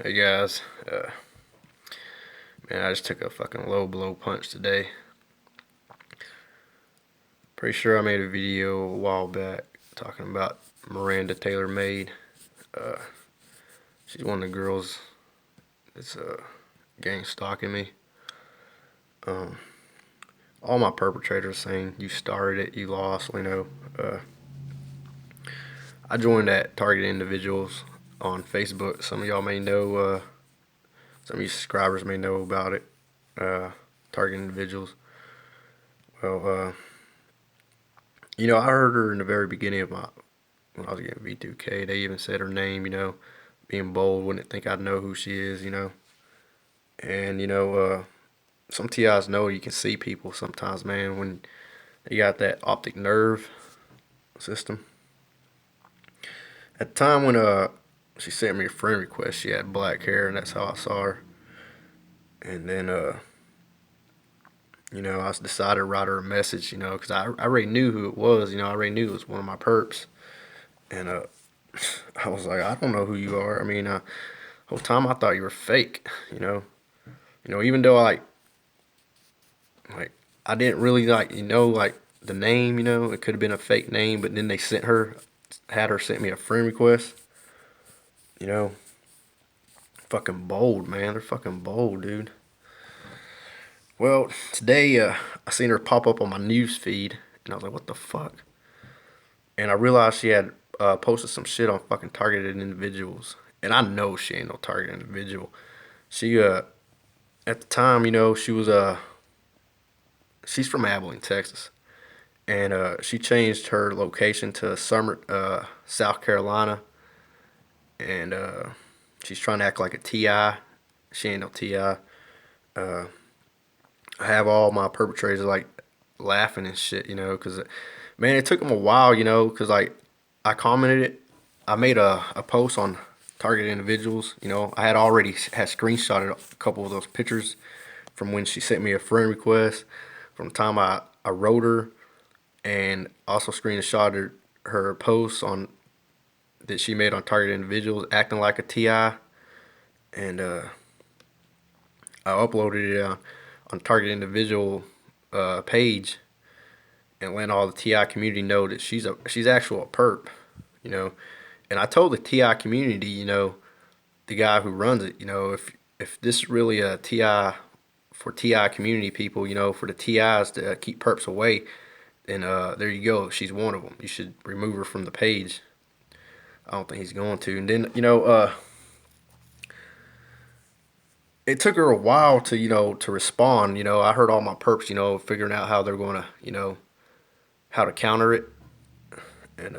Hey guys, man, I just took a fucking low blow punch today. Pretty sure I made a video a while back talking about Miranda Taylor Maid. Uh, she's one of the girls that's gang stalking me. Um, all my perpetrators saying you started it, you lost. Uh, I joined that Target Individuals on Facebook. Some of y'all may know. Some of you subscribers may know about it. Uh, Target Individuals. Well, I heard her in the very beginning of when I was getting V2K. They even said her name, being bold, wouldn't think I'd know who she is. And, some TIs know you can see people sometimes, man, when they got that optic nerve system. At the time when she sent me a friend request, she had black hair, and that's how I saw her. And then, I decided to write her a message, because I already knew who it was. I already knew it was one of my perps. And I was like, I don't know who you are. I mean, whole time I thought you were fake. Even though like I didn't really like the name. It could have been a fake name, but then they had her sent me a friend request. You know, fucking bold, man. They're fucking bold, dude. Well, today I seen her pop up on my news feed, and I was like, what the fuck? And I realized she had posted some shit on fucking targeted individuals, and I know she ain't no targeted individual. She at the time, she's from Abilene, Texas, and she changed her location to Summer, South Carolina, and she's trying to act like a TI. She ain't no TI. I have all my perpetrators like laughing and shit, because man, it took them a while, because I commented it. I made a post on target individuals. I had already had screenshotted a couple of those pictures from when she sent me a friend request, from the time I wrote her, and also screenshotted her posts on that she made on target individuals acting like a TI, and I uploaded it on target individual page, and letting all the TI community know that she's actual a perp, you know. And I told the TI community, the guy who runs it, if this is really a TI for TI community people, for the TIs to keep perps away, then there you go. She's one of them. You should remove her from the page. I don't think he's going to. And then it took her a while to to respond. I heard all my perps, figuring out how they're going to how to counter it, and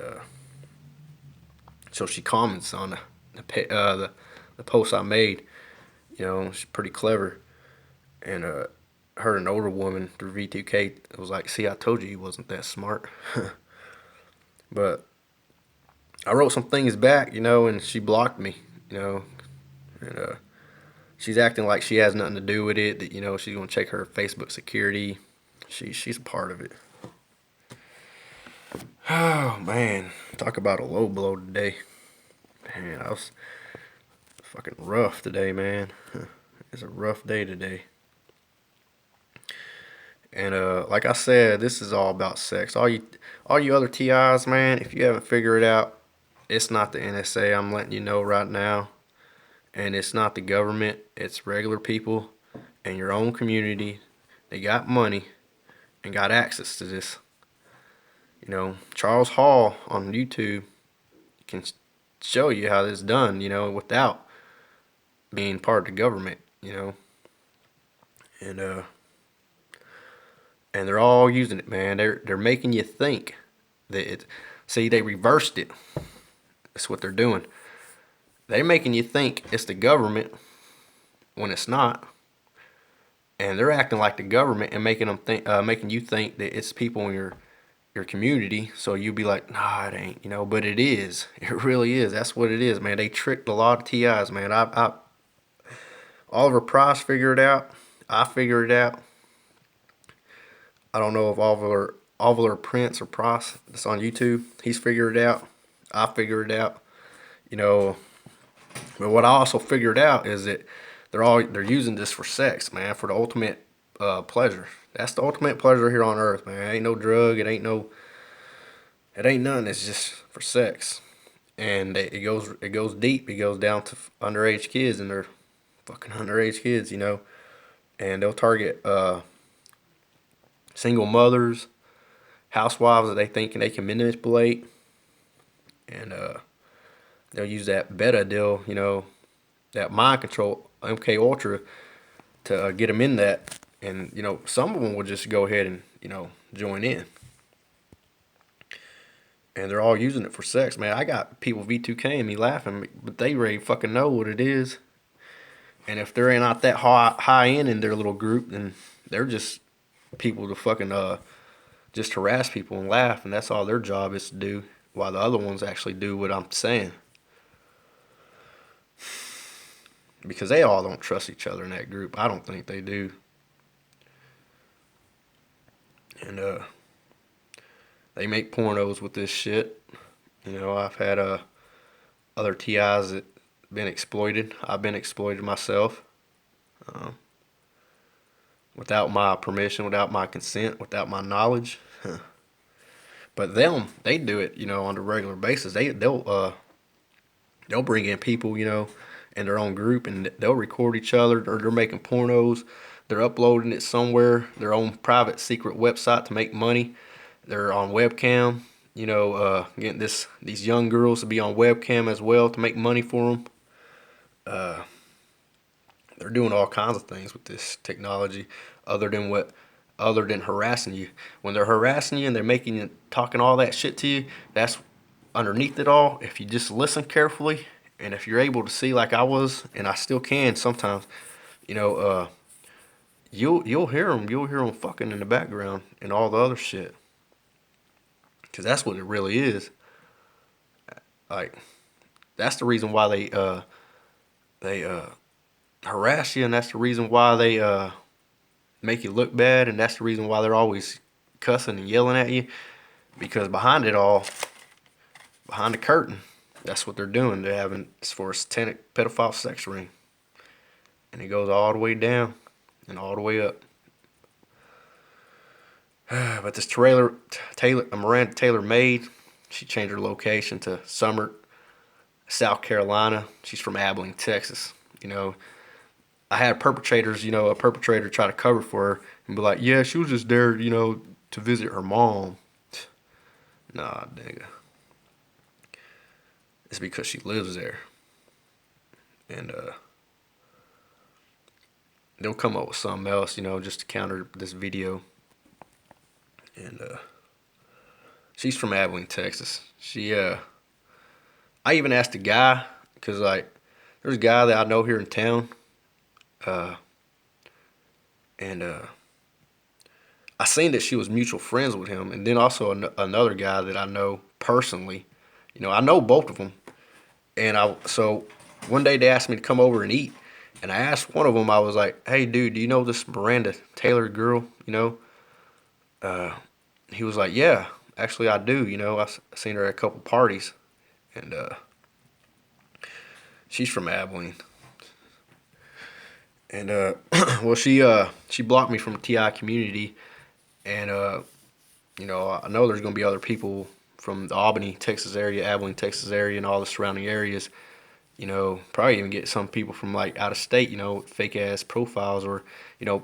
so she comments on the post I made. She's pretty clever, and heard an older woman through V2K was like, "See, I told you he wasn't that smart." But I wrote some things back, and she blocked me, and she's acting like she has nothing to do with it. That she's gonna check her Facebook security. She's a part of it. Oh man, talk about a low blow today. Man, I was fucking rough today, man. It's a rough day today. And like I said, this is all about sex. All you other TIs, man. If you haven't figured it out, it's not the NSA. I'm letting you know right now, and it's not the government. It's regular people in your own community. They got money and got access to this. Charles Hall on YouTube can show you how this is done. Without being part of the government. And and they're all using it, man. They're making you think that it. See, they reversed it. That's what they're doing. They're making you think it's the government when it's not, and they're acting like the government and making you think that it's people in your community. So you be like, nah, it ain't, but it is. It really is. That's what it is, man. They tricked a lot of TIs, man. Oliver Price figured it out. I figured it out. I don't know if Oliver Prince or Price that's on YouTube. He's figured it out. I figured it out. You know, But what I also figured out is that they're using this for sex, man, for the ultimate pleasure. That's the ultimate pleasure here on earth, man. It ain't no drug. It ain't nothing. It's just for sex, and it goes deep. It goes down to underage kids, and they're fucking underage kids, and they'll target single mothers, housewives that they think they can manipulate, and they'll use that beta deal, that mind control MK Ultra to get them in that, and some of them will just go ahead and join in, and they're all using it for sex, man. I got people V2K me laughing, but they really fucking know what it is, and if they're not that high end in their little group, then they're just people to fucking just harass people and laugh, and that's all their job is to do, while the other ones actually do what I'm saying. Because they all don't trust each other in that group. I don't think they do. And they make pornos with this shit. I've had other TIs that been exploited. I've been exploited myself, um, without my permission, without my consent, without my knowledge. But they do it, on a regular basis. They'll bring in people, in their own group, and they'll record each other, or they're making pornos. They're uploading it somewhere, their own private secret website to make money. They're on webcam, getting these young girls to be on webcam as well to make money for them. They're doing all kinds of things with this technology, other than harassing you. When they're harassing you and they're talking all that shit to you, that's underneath it all. If you just listen carefully, and if you're able to see like I was, and I still can sometimes, you know, uh, you'll hear them. You'll hear them fucking in the background and all the other shit, because that's what it really is. Like, that's the reason why they harass you, and that's the reason why they make you look bad, and that's the reason why they're always cussing and yelling at you, because behind it all, behind the curtain, that's what they're doing. They're having it's for a satanic pedophile sex ring, and it goes all the way down and all the way up. But this Miranda Taylor Maid, she changed her location to Summer, South Carolina. She's from Abilene, Texas. I had a perpetrator try to cover for her and be like, yeah, she was just there, to visit her mom. Nah, nigga. It's because she lives there. And they'll come up with something else, just to counter this video. And she's from Abilene, Texas. I even asked a guy, because, like, there's a guy that I know here in town. Uh, and I seen that she was mutual friends with him. And then also another guy that I know personally. I know both of them. And so one day they asked me to come over and eat. And I asked one of them, I was like, hey, dude, do you know this Miranda Taylor girl? Uh, he was like, yeah, actually I do. I've seen her at a couple parties. And she's from Abilene. And well, she blocked me from the TI community. And I know there's gonna be other people from the Albany, Texas area, Abilene, Texas area, and all the surrounding areas. Probably even get some people from like out of state, fake ass profiles, or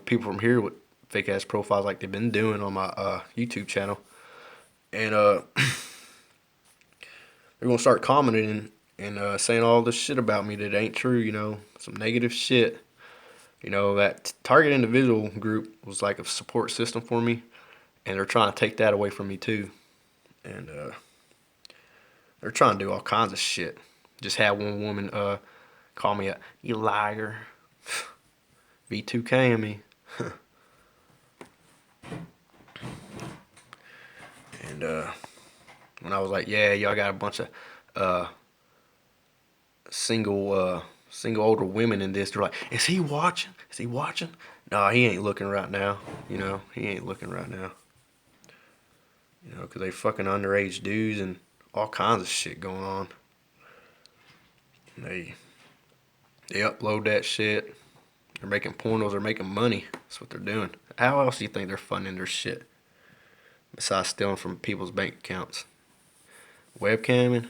people from here with fake ass profiles like they've been doing on my YouTube channel. And they're gonna start commenting and saying all this shit about me that ain't true. Some negative shit. That target individual group was like a support system for me, and they're trying to take that away from me too. And they're trying to do all kinds of shit. Just had one woman call me you liar. V2K in me. And when I was like, yeah, y'all got a bunch of single older women in this, they're like, is he watching? Is he watching? No, he ain't looking right now. He ain't looking right now. Because they fucking underage dudes and all kinds of shit going on. And They upload that shit. They're making pornos. They're making money. That's what they're doing. How else do you think they're funding their shit besides stealing from people's bank accounts? Webcamming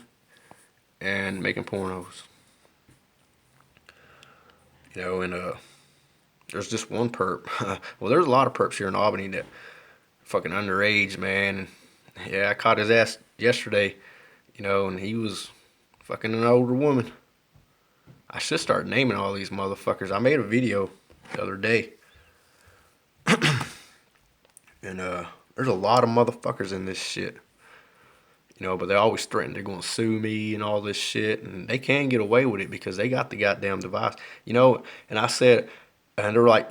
and making pornos. And there's just one perp. Well, there's a lot of perps here in Albany that fucking underage, man. Yeah, I caught his ass yesterday, and he was fucking an older woman. I should start naming all these motherfuckers. I made a video the other day, and there's a lot of motherfuckers in this shit. But they always threaten they're gonna sue me and all this shit, and they can get away with it because they got the goddamn device. And I said, and they're like,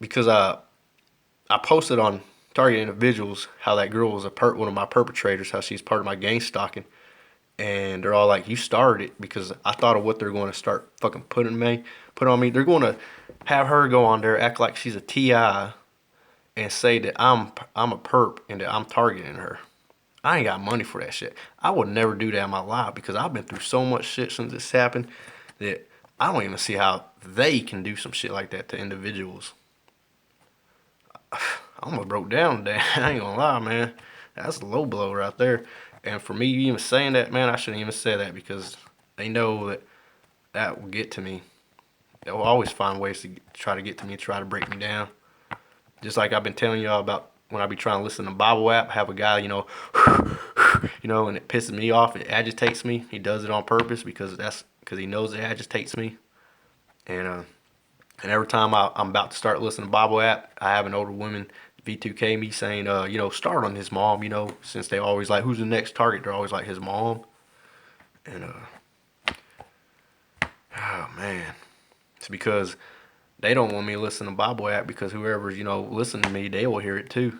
because I posted on Target Individuals how that girl was one of my perpetrators, how she's part of my gang stalking. And they're all like, you started it, because I thought of what they're going to start fucking put on me. They're going to have her go on there, act like she's a TI, and say that I'm a perp and that I'm targeting her. I ain't got money for that shit. I would never do that in my life because I've been through so much shit since this happened that I don't even see how they can do some shit like that to individuals. I almost broke down today. I ain't gonna lie, man. That's a low blow right there. And for me even saying that, man, I shouldn't even say that because they know that will get to me. They'll always find ways to try to get to me, try to break me down. Just like I've been telling y'all about when I be trying to listen to Bible app, have a guy, and it pisses me off. It agitates me. He does it on purpose because he knows it agitates me. And every time I'm about to start listening to Bible app, I have an older woman V2K me saying, start on his mom, since they always like, who's the next target? They're always like his mom. And, oh man, it's because they don't want me to listen to Bible app because whoever's, listening to me, they will hear it too.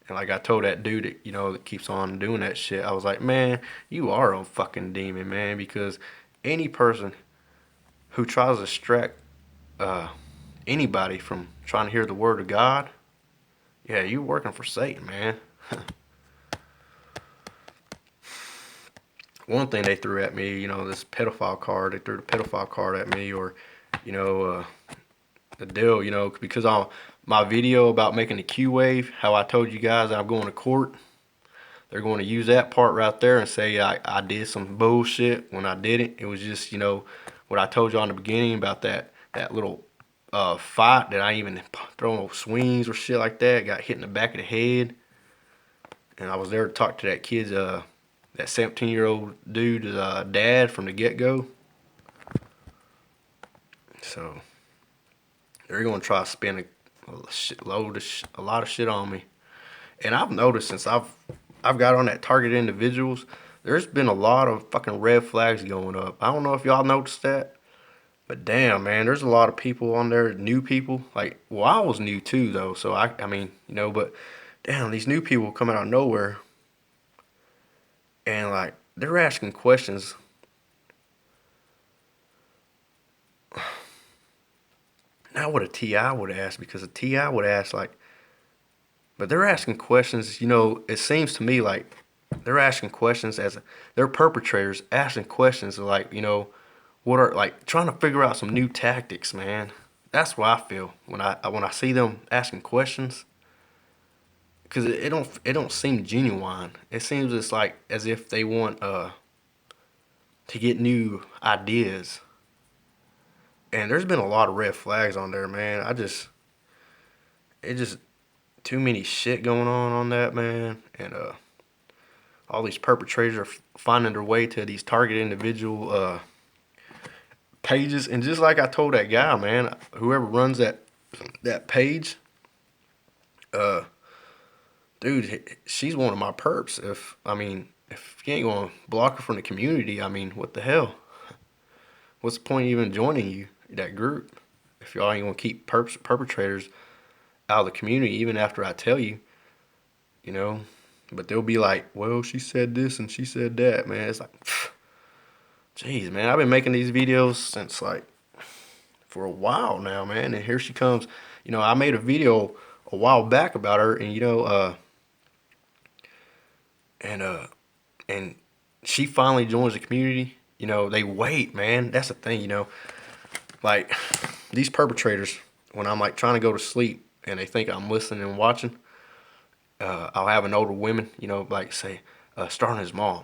And like I told that dude that, that keeps on doing that shit, I was like, man, you are a fucking demon, man, because any person who tries to distract anybody from trying to hear the word of God, yeah, you working for Satan, man. One thing they threw at me, this pedophile card, they threw the pedophile card at me, or, the deal, because my video about making the Q wave, how I told you guys I'm going to court, they're going to use that part right there and say I did some bullshit when I didn't. It was just, what I told you in the beginning about that little fight that I even throw no swings or shit like that, got hit in the back of the head. And I was there to talk to that kid's, that 17-year-old dude's dad from the get-go. So they're going to try to spin a lot of shit on me. And I've noticed since I've got on that Target Individuals, there's been a lot of fucking red flags going up. I don't know if y'all noticed that, but damn, man, there's a lot of people on there, new people. Like, well, I was new too, though, so I mean, but damn, these new people coming out of nowhere, and like, they're asking questions. Not what a TI would ask, because a TI would ask, like, but they're asking questions, it seems to me like they're asking questions they're perpetrators asking questions like, what are, like, trying to figure out some new tactics, man. That's what I feel when I see them asking questions, because it don't seem genuine. It seems just like as if they want to get new ideas. And there's been a lot of red flags on there, man. It just too many shit going on that, man. And all these perpetrators are finding their way to these target individual pages. And just like I told that guy, man, whoever runs that page, dude, she's one of my perps. If you ain't gonna block her from the community, I mean, what the hell? What's the point of even joining that group if y'all ain't gonna keep perpetrators out of the community even after I tell you, But they'll be like, well, she said this and she said that, man. It's like, jeez, man, I've been making these videos since like for a while now, man. And here she comes. I made a video a while back about her, and and she finally joins the community. They wait, man. That's the thing. Like these perpetrators, when I'm like trying to go to sleep and they think I'm listening and watching, I'll have an older woman, like say, starting his mom.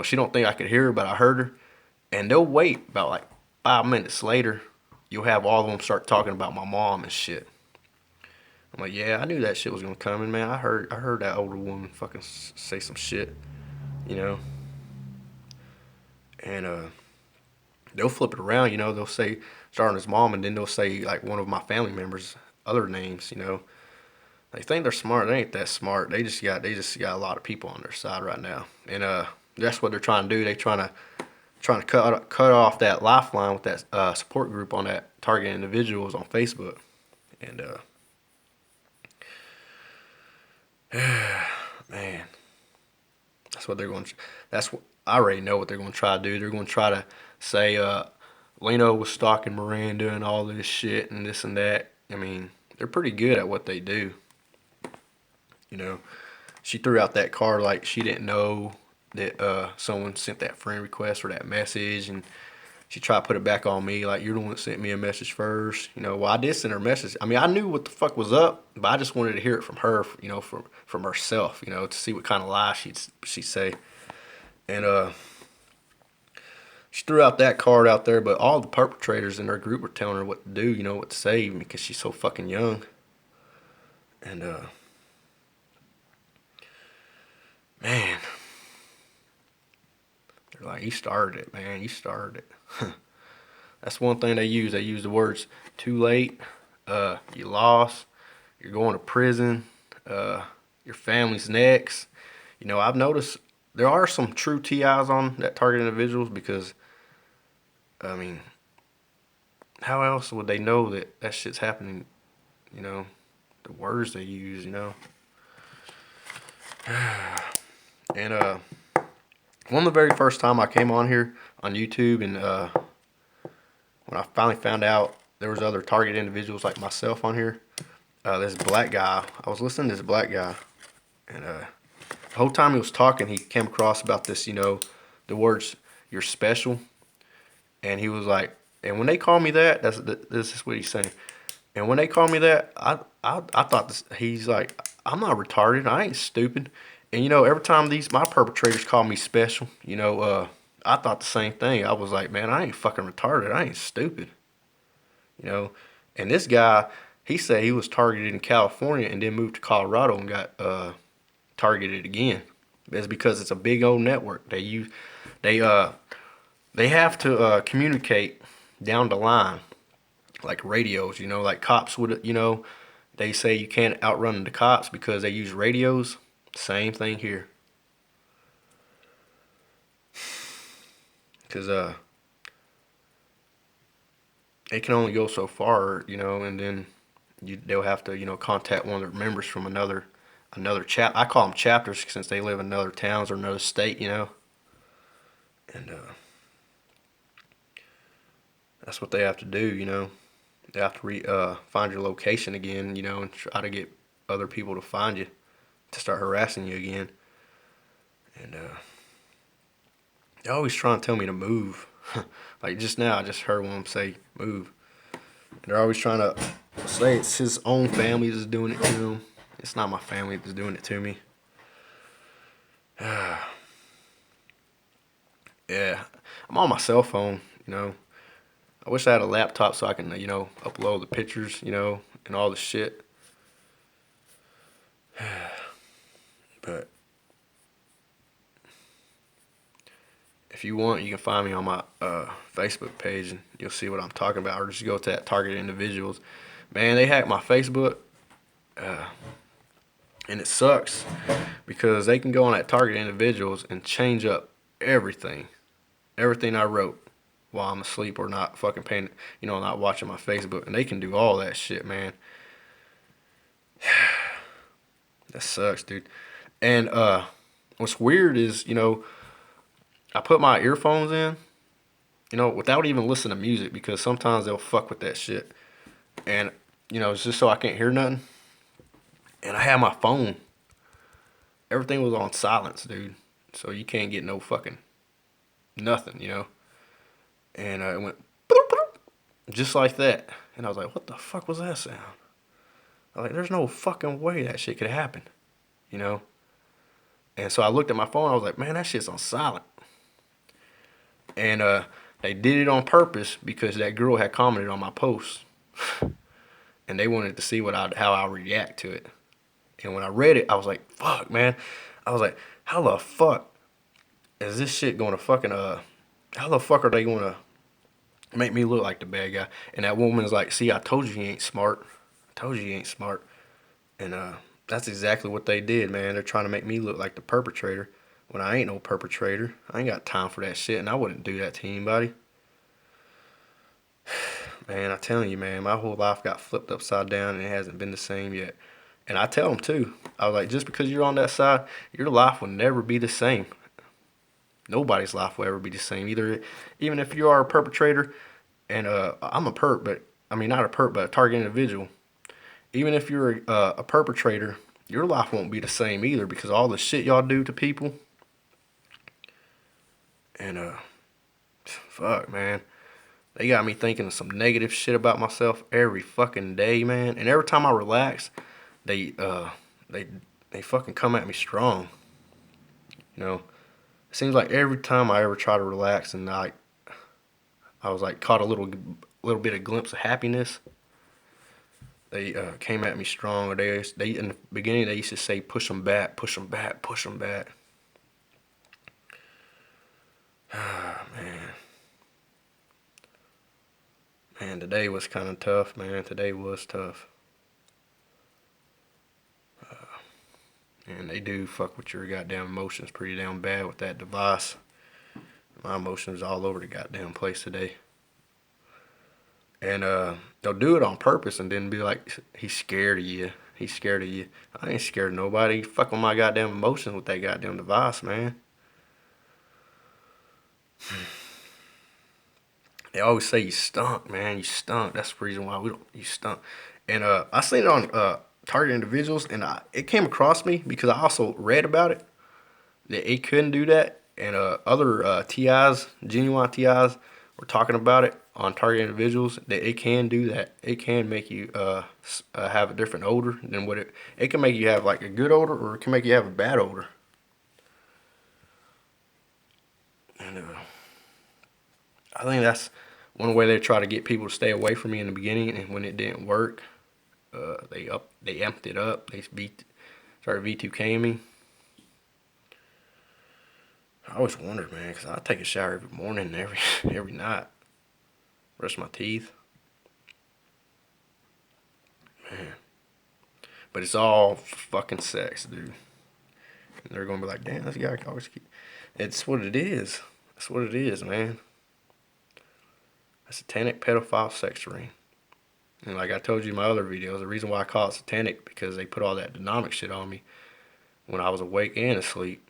She don't think I could hear her, but I heard her, and they'll wait about like 5 minutes later. You'll have all of them start talking about my mom and shit. I'm like, yeah, I knew that shit was gonna come, and man, I heard that older woman fucking say some shit, you know, and they'll flip it around, they'll say starting his mom, and then they'll say like one of my family members' other names. They think they're smart. They ain't that smart. They just got a lot of people on their side right now, and that's what they're trying to do. They trying to cut off that lifeline with that support group on that target individuals on Facebook, and man, that's what they're going. That's what I already know what they're going to try to do. They're going to try to say Leno was stalking Miranda and all this shit and this and that. I mean, they're pretty good at what they do. You know, she threw out that card like she didn't know that someone sent that friend request or that message, and she tried to put it back on me like you're the one that sent me a message first. Well, I did send her a message. I mean, I knew what the fuck was up, but I just wanted to hear it from her, from herself, to see what kind of lie she'd say. And she threw out that card out there, but all the perpetrators in her group were telling her what to do, what to say, because she's so fucking young. And man, they're like, you started it, man. You started it. That's one thing they use. They use the words too late, you lost, you're going to prison, your family's next. I've noticed there are some true TIs on that target individuals because, I mean, how else would they know that that shit's happening? The words they use. And one of the very first time I came on here on YouTube, and when I finally found out there was other target individuals like myself on here, this black guy, I was listening to this black guy, and the whole time he was talking, he came across about this, the words "you're special," and he was like, and when they call me that, this is what he's saying. And when they call me that, I thought he's like, I'm not retarded, I ain't stupid. And every time my perpetrators call me special, I thought the same thing. I was like, man, I ain't fucking retarded, I ain't stupid. you know. And this guy, he said he was targeted in California and then moved to Colorado and got targeted again. It's because it's a big old network. They have to communicate down the line, like radios. Like cops would. They say you can't outrun the cops because they use radios. Same thing here. Because it can only go so far, and then they'll have to, contact one of their members from another I call them chapters since they live in other towns or another state. And that's what they have to do. They have to find your location again, and try to get other people to find you to start harassing you again. And they always try and tell me to move. Like just now, I just heard one say move. And they're always trying to say it's his own family that's doing it to him. It's not my family that's doing it to me. Yeah, I'm on my cell phone. I wish I had a laptop so I can, upload the pictures, and all the shit. But if you want, you can find me on my Facebook page and you'll see what I'm talking about. Or just go to that target individuals. Man, they hacked my Facebook. And it sucks because they can go on that target individuals and change up everything. Everything I wrote while I'm asleep or not fucking paying, not watching my Facebook. And they can do all that shit, man. That sucks, dude. And what's weird is, I put my earphones in, without even listening to music because sometimes they'll fuck with that shit. And, it's just so I can't hear nothing. And I had my phone. Everything was on silence, dude. so you can't get no fucking nothing, you know. And it went boop, boop, just like that. And I was like, what the fuck was that sound? I was like, there's no fucking way that shit could happen, you know. And so I looked at my phone. I was like, man, that shit's on silent. And they did it on purpose because that girl had commented on my post, and they wanted to see how I react to it. And when I read it, I was like, fuck, man. I was like, how the fuck is this shit going to fucking how the fuck are they going to make me look like the bad guy? And that woman is like, see, I told you he ain't smart. I told you he ain't smart. And that's exactly what they did, man. They're trying to make me look like the perpetrator when I ain't no perpetrator. I ain't got time for that shit, and I wouldn't do that to anybody. Man, I'm telling you, man, my whole life got flipped upside down, and it hasn't been the same yet. And I tell them, too. I was like, just because you're on that side, your life will never be the same. Nobody's life will ever be the same. Even if you are a perpetrator, and I'm a perp, but, I mean, not a perp, but a target individual. Even if you're a perpetrator, your life won't be the same either because all the shit y'all do to people. And, fuck, man. They got me thinking of some negative shit about myself every fucking day, man. And every time I relax, they fucking come at me strong. You know, it seems like every time I ever try to relax and I was like caught a little bit of glimpse of happiness, they came at me strong. Or they in the beginning they used to say push them back, push them back, push them back. Ah, man. Man, today was kind of tough, man. Today was tough. And they do fuck with your goddamn emotions pretty damn bad with that device. My emotions all over the goddamn place today. And they'll do it on purpose and then be like, he's scared of you. He's scared of you. I ain't scared of nobody. Fuck with my goddamn emotions with that goddamn device, man. They always say you stunk, man. You stunk. That's the reason why you stunk. And I seen it on target individuals, and it came across me because I also read about it that it couldn't do that, and other TIs, genuine TIs, were talking about it on target individuals that it can do that. It can make you have a different odor than what it can make you have like a good odor, or it can make you have a bad odor. And I think that's one way they try to get people to stay away from me in the beginning, and when it didn't work, they amped it up. They started V2K'ing me. I always wondered, man, because I take a shower every morning and every night. Brush my teeth. Man. But it's all fucking sex, dude. And they're going to be like, damn, this guy can always keep... It's what it is. That's what it is, man. A satanic pedophile sex ring. And like I told you in my other videos, the reason why I call it satanic, because they put all that demonic shit on me when I was awake and asleep.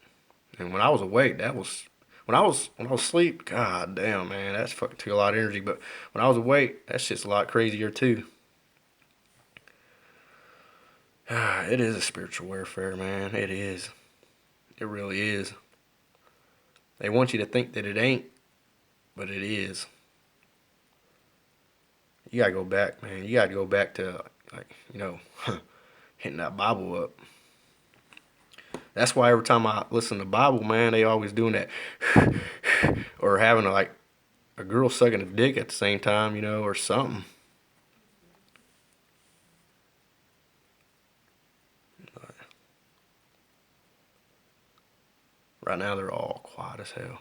And when I was awake, that was... When I was asleep, god damn, man, that's fucking took a lot of energy. But when I was awake, that shit's a lot crazier too. It is a spiritual warfare, man. It is. It really is. They want you to think that it ain't, but it is. You gotta go back, man. You gotta go back to, like, hitting that Bible up. That's why every time I listen to the Bible, man, they always doing that, or having a girl sucking a dick at the same time, or something. But right now, they're all quiet as hell.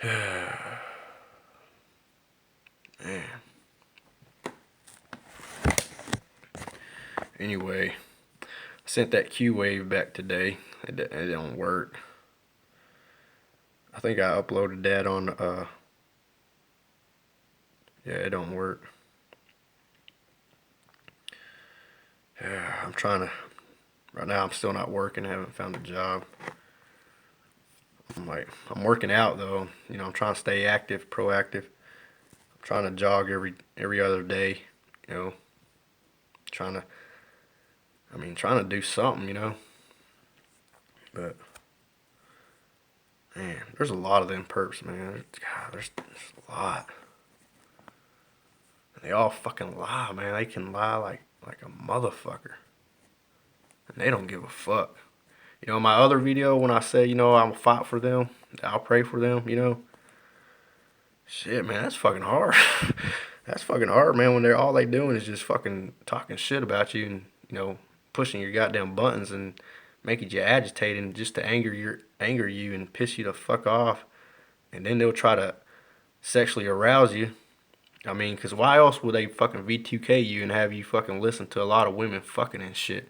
Man. Anyway, I sent that Q wave back today. It don't work. I think I uploaded that on, yeah, it don't work. I'm trying to, right now I'm still not working, haven't found a job. I'm working out though, I'm trying to stay active, proactive. I'm trying to jog every other day, trying to do something, you know. But man, there's a lot of them perps, man. God, there's a lot. And they all fucking lie, man. They can lie like a motherfucker, and they don't give a fuck. You know, my other video when I say, you know, I'll fight for them, I'll pray for them, you know. Shit, man, that's fucking hard. That's fucking hard, man. When they're all they doing is just fucking talking shit about you and you know pushing your goddamn buttons and making you agitated just to anger you and piss you the fuck off, and then they'll try to sexually arouse you. I mean, cause why else would they fucking V2K you and have you fucking listen to a lot of women fucking and shit,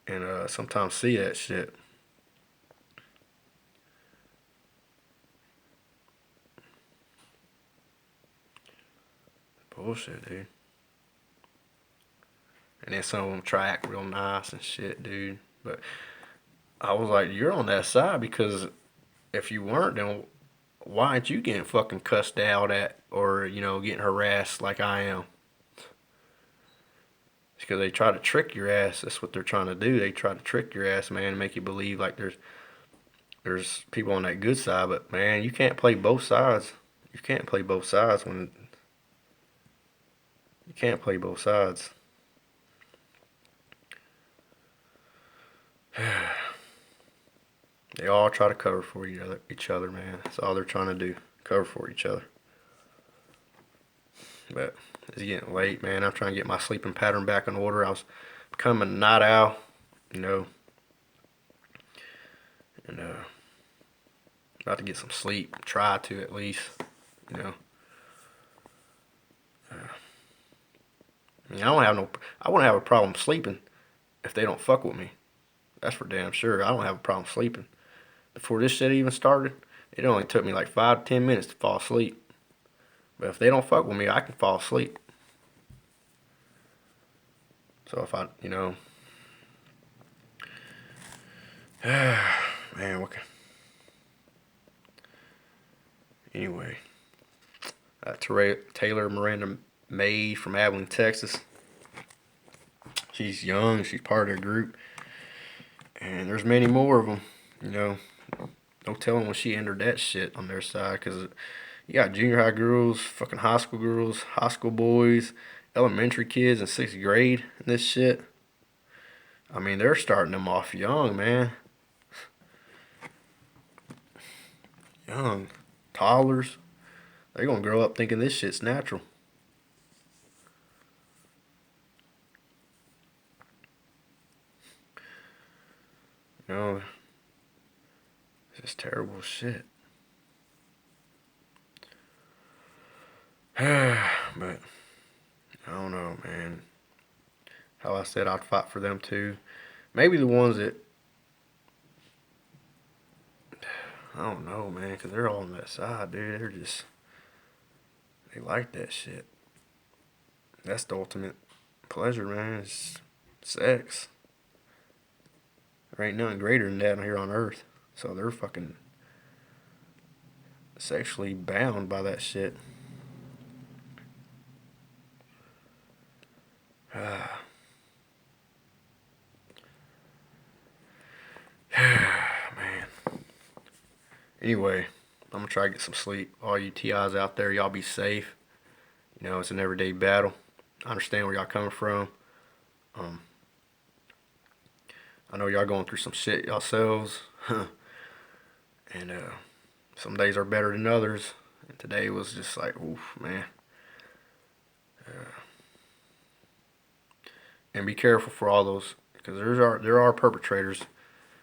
and sometimes see that shit. Bullshit, dude. And then some of them try to act real nice and shit, dude. But I was like, you're on that side because if you weren't, then why aren't you getting fucking cussed out at or, you know, getting harassed like I am? It's because they try to trick your ass. That's what they're trying to do. They try to trick your ass, man, and make you believe like there's people on that good side. But, man, you can't play both sides. You can't play both sides when you can't play both sides. They all try to cover for each other, man. That's all they're trying to do, cover for each other. But it's getting late, man. I'm trying to get my sleeping pattern back in order. I was becoming a night owl, you know, and about to get some sleep. Try to at least, you know. I mean, I wouldn't have a problem sleeping if they don't fuck with me. That's for damn sure. I don't have a problem sleeping. Before this shit even started, it only took me like 5 to 10 minutes to fall asleep. But if they don't fuck with me, I can fall asleep. So if I, you know, man, what? Anyway, Taylor Miranda May from Abilene, Texas. She's young. She's part of their group, and there's many more of them. You know, no telling when she entered that shit on their side, because you got junior high girls, fucking high school girls, high school boys, elementary kids in 6th grade, and this shit. I mean, they're starting them off young, man. Young. Toddlers. They're gonna grow up thinking this shit's natural. You know, it's just terrible shit. But I don't know, man. How I said I'd fight for them too. Maybe the ones that I don't know, man, because they're all on that side, dude. They like that shit. That's the ultimate pleasure, man. It's sex. There ain't nothing greater than that here on earth. So they're fucking sexually bound by that shit. Man. Anyway, I'm gonna try to get some sleep. All you TIs out there, y'all be safe. You know, it's an everyday battle. I understand where y'all coming from. Um, I know y'all going through some shit yourselves. And some days are better than others. And today was just like, oof, man. And be careful for all those, because there are perpetrators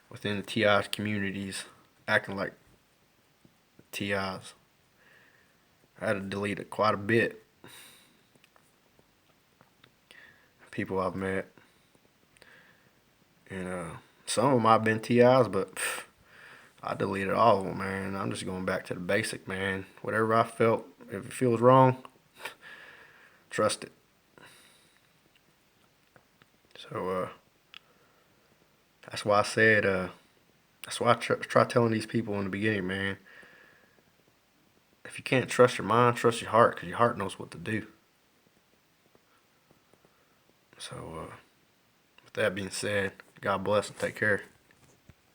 within the TI communities acting like TIs. I had to delete it quite a bit. People I've met, and some of them I've been TIs, but I deleted all of them, man. I'm just going back to the basic, man. Whatever I felt, if it feels wrong, trust it. So that's why I said, that's why I try telling these people in the beginning, man. If you can't trust your mind, trust your heart, because your heart knows what to do. So, with that being said, God bless and take care.